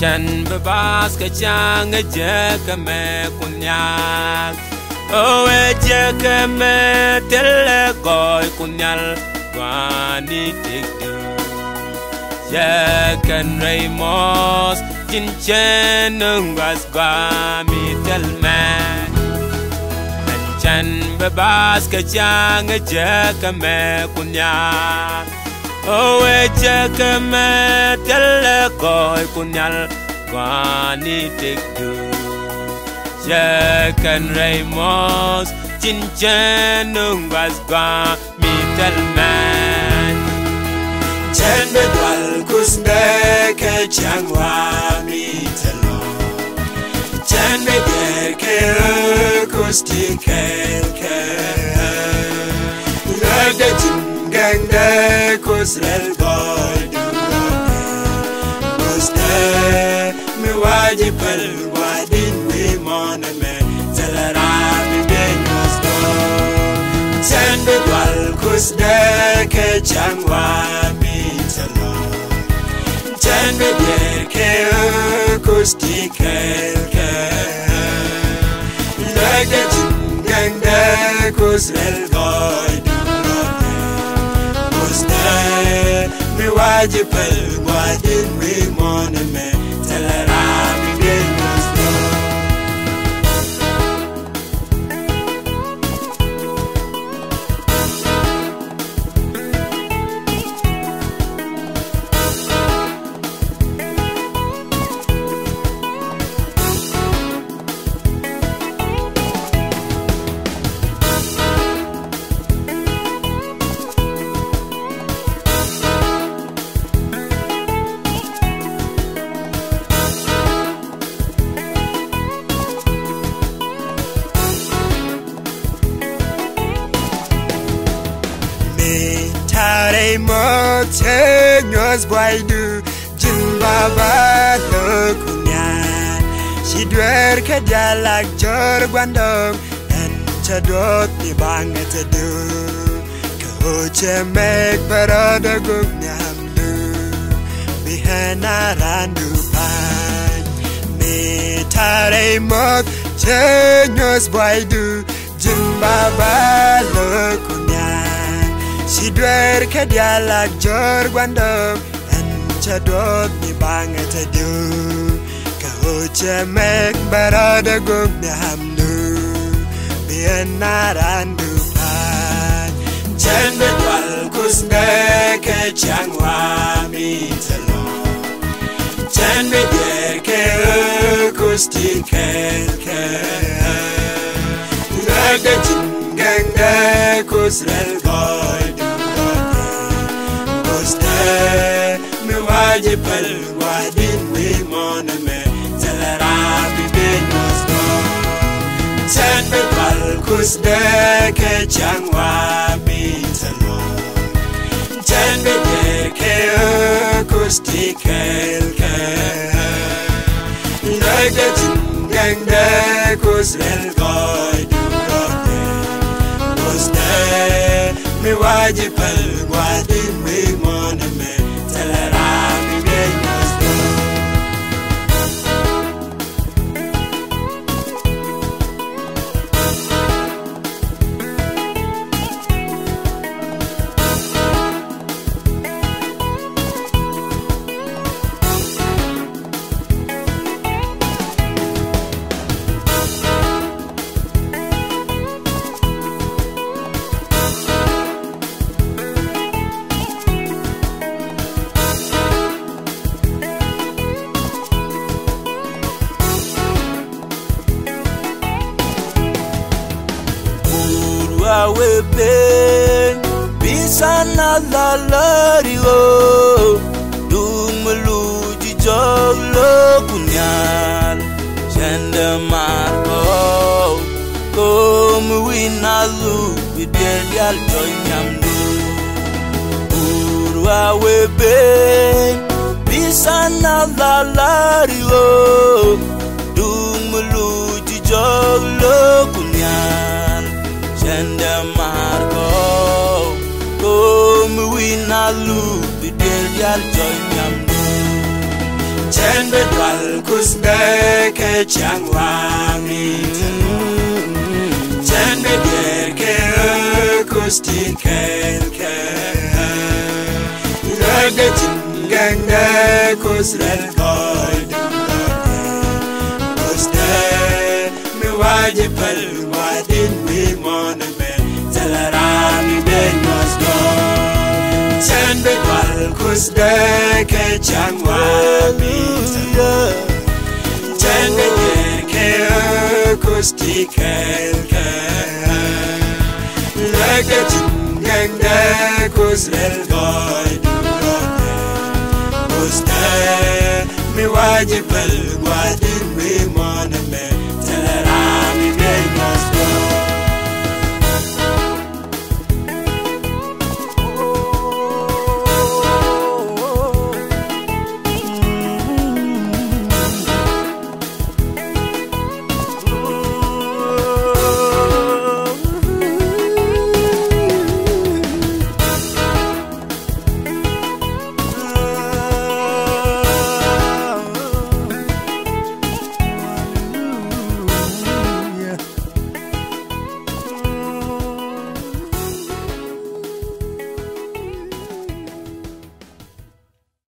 chan babas ka ciaŋɛ jiäk me nhial. Oh, jiäk me telle goy nhial wani tikdu. Jiäk and Ramos jin chen nungas mi tel man. Chan babas ka ciaŋɛ jiäk me nhial. Oh, jiäk me telle goy nhial wani tikdu. Jiäk and Ramos jin chen nungas mi tel man. Chen bedwal kusne ke ciaŋwa mi telo. Chen beder ke kusti ke. Lagde jingang de kusrel goy duroke. Kuste mi wajibel wadin wi moname telara mi benos go. Chen bedwal kusne ke ciaŋwa mi telo. Chen beder ke kusti ke. Lagde jingang de kusrel goy duroke. Kuste mi wajibel wadin wi moname telara mi benos go. Tare mo chenyos boydu jin baba lokunyan. Si dwer ke dialak jor gwandong en chadot ni banget du. Ko chemek barada gumnyamdu bihana randu pan. Me tare mo chenyos boydu jin baba lokunyan. Si dwer ke dialak jor gwandong en chadot ni banget du. Kau cemek barada gumnyamdu bienarandu pan. Chen bedwal kusne ke ciaŋwa mi telo. Chen beder ke kusti ke. Lagde jingang de kusrel goy duroke. Kuste mi wajibel wadin wi moname telara mi benos go. Chen bedwal kusne ke ciaŋwa mi telo. Chen beder ke kusti ke. Lagde jingang de kusrel goy duroke. Kuste mi wajibel wadin wi moname telara mi benos go. We ben bisana la lario dumluji joglo kunyan chende marko kom winalu bidel joyamdu. Urwa we ben bisana la lario dumluji joglo kunyan chende marko kom winalu bidel joyamdu. Chen bedwal kusde ke ciaŋɛ chen beder ke kusti kelke lade jingende kusrel koy kuste mi waje pel wadin mi mon me talarami ben mosgo chen bedwal kusde ke ciaŋɛ chen beder ke kusti kelke lade jingende kusrel koy kuste mi waje pel wadin mi mon me